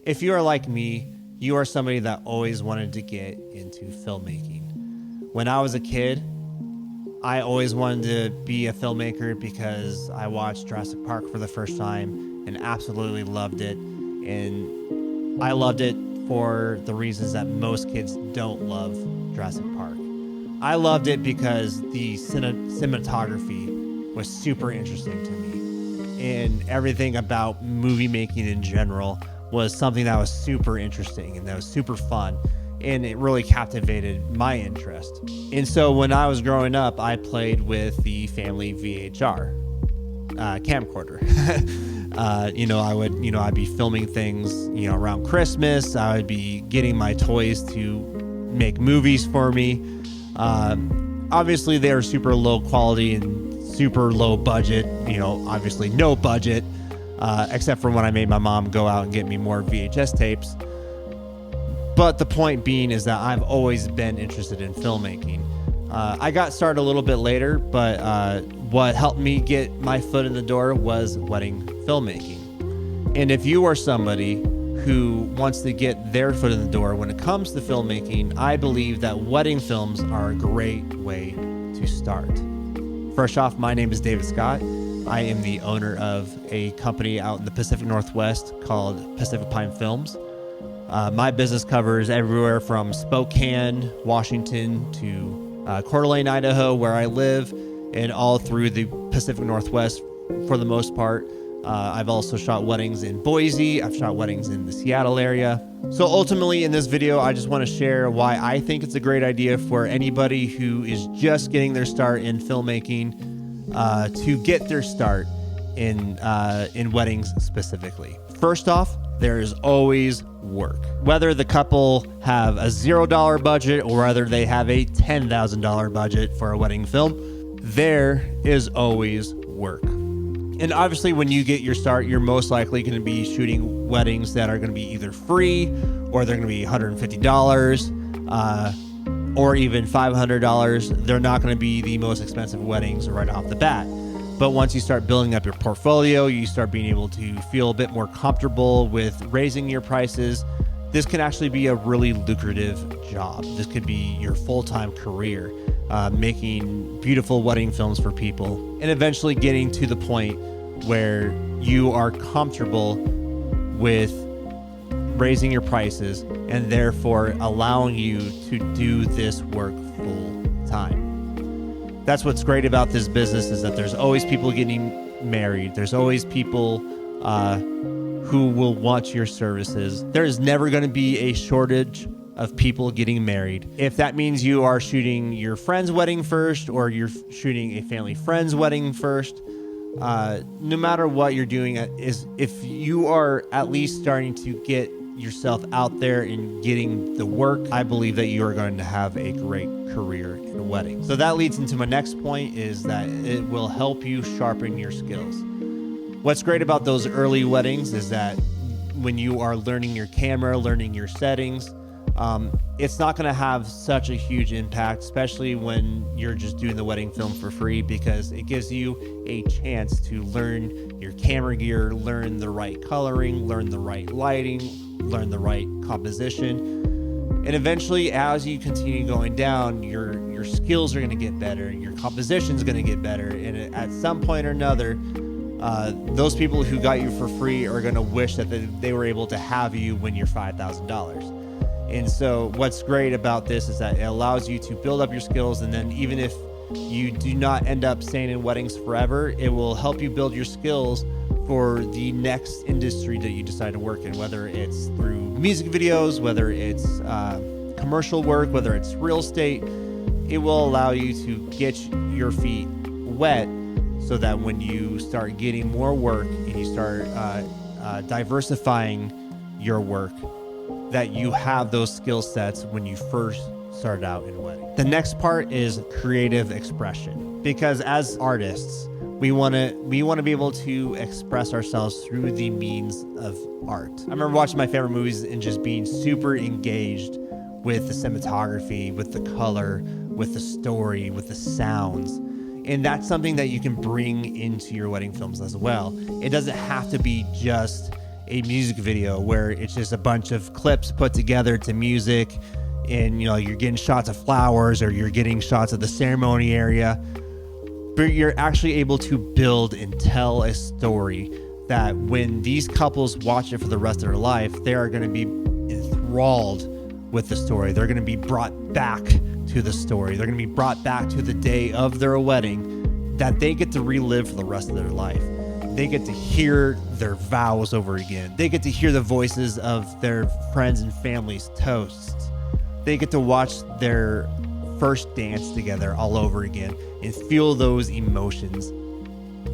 If you are like me, you are somebody that always wanted to get into filmmaking. When I was a kid, I always wanted to be a filmmaker because I watched Jurassic Park for the first time and absolutely loved it. And I loved it for the reasons that most kids don't love Jurassic Park. I loved it because the cinematography was super interesting to me. And everything about movie making in general was something that was super interesting and that was super fun. And it really captivated my interest. And so when I was growing up, I played with the family VHR camcorder. I'd be filming things, around Christmas. I would be getting my toys to make movies for me. Obviously they were super low quality and super low budget, obviously no budget, except for when I made my mom go out and get me more VHS tapes. But the point being is that I've always been interested in filmmaking. I got started a little bit later, but what helped me get my foot in the door was wedding filmmaking. And if you are somebody who wants to get their foot in the door when it comes to filmmaking, I believe that wedding films are a great way to start. First off, my name is David Scott. I am the owner of a company out in the Pacific Northwest called Pacific Pine Films. My business covers everywhere from Spokane, Washington to Coeur d'Alene, Idaho, where I live, and all through the Pacific Northwest for the most part. I've also shot weddings in Boise. I've shot weddings in the Seattle area. So ultimately in this video, I just want to share why I think it's a great idea for anybody who is just getting their start in filmmaking to get their start in weddings specifically. First off, there is always work. Whether the couple have a $0 budget or whether they have a $10,000 budget for a wedding film, there is always work. And obviously when you get your start, you're most likely going to be shooting weddings that are going to be either free or they're going to be $150 or even $500. They're not going to be the most expensive weddings right off the bat. But once you start building up your portfolio, you start being able to feel a bit more comfortable with raising your prices. This can actually be a really lucrative job. This could be your full-time career, making beautiful wedding films for people and eventually getting to the point where you are comfortable with raising your prices and therefore allowing you to do this work full time. That's what's great about this business is that there's always people getting married. There's always people who will want your services. There is never going to be a shortage of people getting married. If that means you are shooting your friend's wedding first or you're shooting a family friend's wedding first, no matter what you're doing, is if you are at least starting to get yourself out there and getting the work, I believe that you are going to have a great career in a wedding. So that leads into my next point is that it will help you sharpen your skills. What's great about those early weddings is that when you are learning your camera, learning your settings, it's not going to have such a huge impact, especially when you're just doing the wedding film for free, because it gives you a chance to learn your camera gear, learn the right coloring, learn the right lighting, learn the right composition. And eventually, as you continue going down, your skills are going to get better, your composition is going to get better. And at some point or another, those people who got you for free are going to wish that they were able to have you when you're $5,000. And so what's great about this is that it allows you to build up your skills. And then even if you do not end up staying in weddings forever, it will help you build your skills for the next industry that you decide to work in, whether it's through music videos, whether it's commercial work, whether it's real estate. It will allow you to get your feet wet so that when you start getting more work and you start diversifying your work, that you have those skill sets when you first started out in a wedding. The next part is creative expression, because as artists, we want to be able to express ourselves through the means of art. I remember watching my favorite movies and just being super engaged with the cinematography, with the color, with the story, with the sounds. And that's something that you can bring into your wedding films as well. It doesn't have to be just a music video where it's just a bunch of clips put together to music, and you're getting shots of flowers or you're getting shots of the ceremony area, but you're actually able to build and tell a story that when these couples watch it for the rest of their life, they are going to be enthralled with the story. They're going to be brought back to the story. They're going to be brought back to the day of their wedding that they get to relive for the rest of their life. They get to hear their vows over again. They get to hear the voices of their friends and family's toasts. They get to watch their first dance together all over again and feel those emotions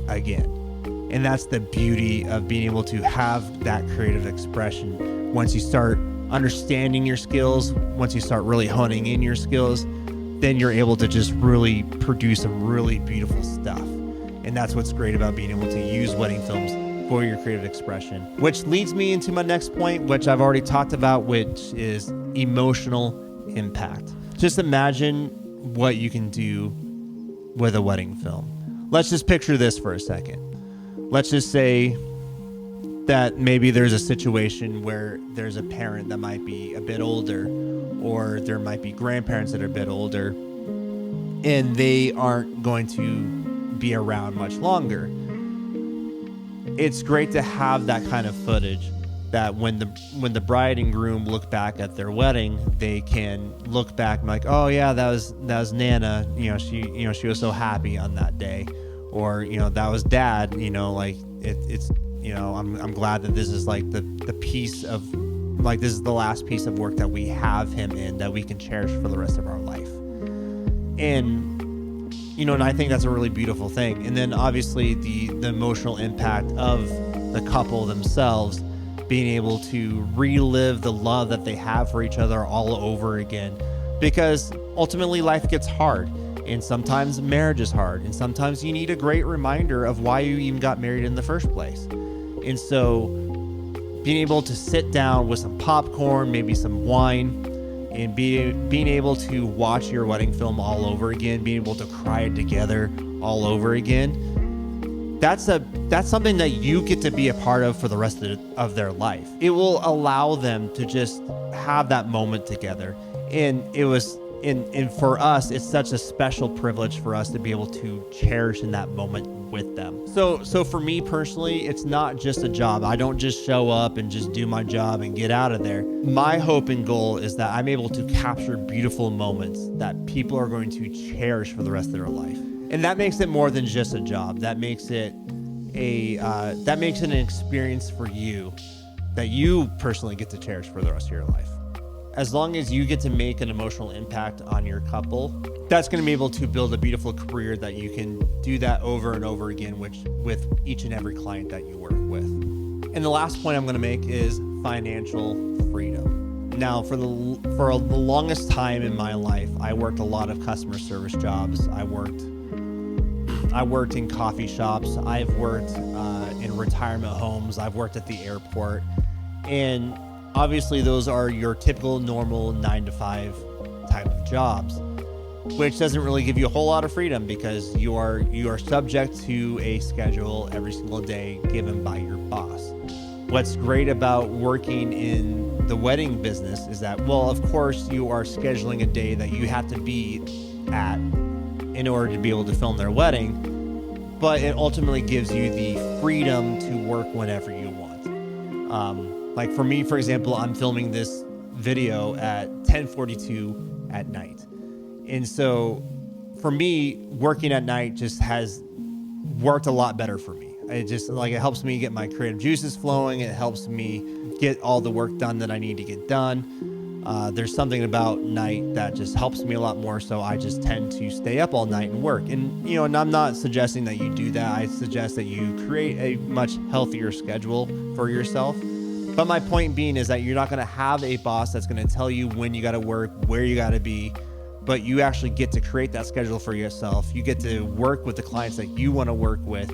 again. And that's the beauty of being able to have that creative expression. Once you start understanding your skills, once you start really honing in your skills, then you're able to just really produce some really beautiful stuff. And that's what's great about being able to use wedding films for your creative expression. Which leads me into my next point, which I've already talked about, which is emotional impact. Just imagine what you can do with a wedding film. Let's just picture this for a second. Let's just say that maybe there's a situation where there's a parent that might be a bit older, or there might be grandparents that are a bit older, and they aren't going to be around much longer. It's great to have that kind of footage that when the bride and groom look back at their wedding, they can look back and be like, oh yeah, that was Nana, she was so happy on that day, or that was Dad, it's I'm glad that this is like the piece of, like, this is the last piece of work that we have him in that we can cherish for the rest of our life. And and I think that's a really beautiful thing. And then obviously the emotional impact of the couple themselves being able to relive the love that they have for each other all over again, because ultimately life gets hard, and sometimes marriage is hard, and sometimes you need a great reminder of why you even got married in the first place. And so being able to sit down with some popcorn, maybe some wine, and being able to watch your wedding film all over again, being able to cry it together all over again, that's something that you get to be a part of for the rest of their life. It will allow them to just have that moment together. And for us, it's such a special privilege for us to be able to cherish in that moment with them. So for me personally, it's not just a job. I don't just show up and just do my job and get out of there. My hope and goal is that I'm able to capture beautiful moments that people are going to cherish for the rest of their life. And that makes it more than just a job. That makes it an experience for you that you personally get to cherish for the rest of your life. As long as you get to make an emotional impact on your couple, that's going to be able to build a beautiful career that you can do that over and over again with each and every client that you work with. And the last point I'm going to make is financial freedom. Now, for the longest time in my life, I worked a lot of customer service jobs. I worked in coffee shops. I've worked in retirement homes. I've worked at the airport. And obviously, those are your typical, normal 9-to-5 type of jobs, which doesn't really give you a whole lot of freedom because you are subject to a schedule every single day given by your boss. What's great about working in the wedding business is that, well, of course, you are scheduling a day that you have to be at in order to be able to film their wedding, but it ultimately gives you the freedom to work whenever you want. Like for me, for example, I'm filming this video at 10:42 at night. And so for me, working at night just has worked a lot better for me. It helps me get my creative juices flowing. It helps me get all the work done that I need to get done. There's something about night that just helps me a lot more. So I just tend to stay up all night and work. And, and I'm not suggesting that you do that. I suggest that you create a much healthier schedule for yourself. But my point being is that you're not going to have a boss that's going to tell you when you got to work, where you got to be, but you actually get to create that schedule for yourself. You get to work with the clients that you want to work with,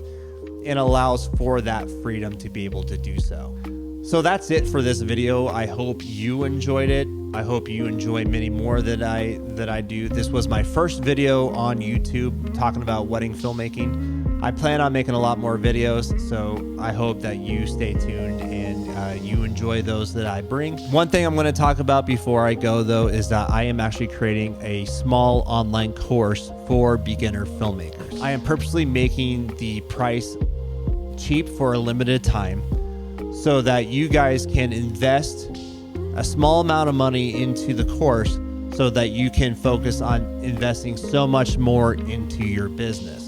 and allows for that freedom to be able to do so. So that's it for this video. I hope you enjoyed it. I hope you enjoy many more that I do. This was my first video on YouTube talking about wedding filmmaking. I plan on making a lot more videos, so I hope that you stay tuned and you enjoy those that I bring. One thing I'm going to talk about before I go, though, is that I am actually creating a small online course for beginner filmmakers. I am purposely making the price cheap for a limited time so that you guys can invest a small amount of money into the course so that you can focus on investing so much more into your business.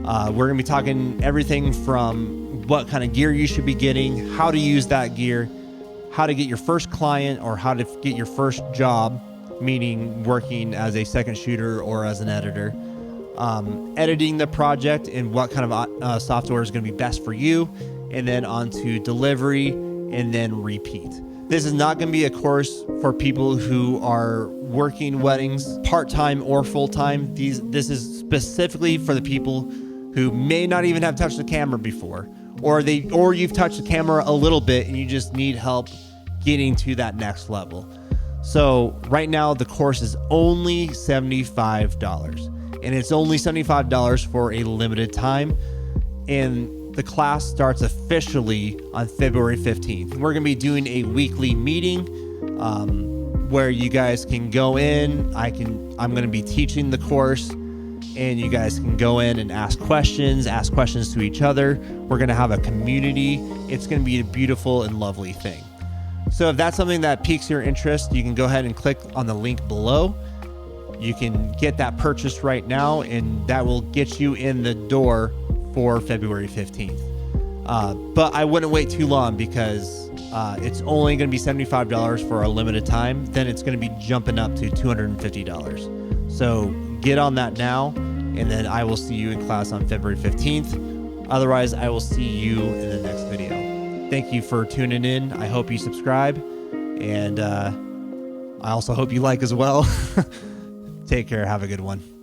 We're going to be talking everything from what kind of gear you should be getting, how to use that gear, how to get your first client or how to get your first job, meaning working as a second shooter or as an editor, editing the project and what kind of software is going to be best for you, and then on to delivery and then repeat. This is not going to be a course for people who are working weddings part-time or full-time. This is specifically for the people who may not even have touched the camera before, or you've touched the camera a little bit and you just need help getting to that next level. So right now the course is only $75, and it's only $75 for a limited time. And the class starts officially on February 15th. We're going to be doing a weekly meeting where you guys can go in. I'm going to be teaching the course, and you guys can go in and ask questions to each other. We're going to have a community. It's going to be a beautiful and lovely thing. So if that's something that piques your interest, you can go ahead and click on the link below. You can get that purchase right now, and that will get you in the door for February 15th. But I wouldn't wait too long, because it's only going to be $75 for a limited time. Then it's going to be jumping up to $250. So get on that now, and then I will see you in class on February 15th. Otherwise, I will see you in the next video. Thank you for tuning in. I hope you subscribe, and I also hope you like as well. Take care. Have a good one.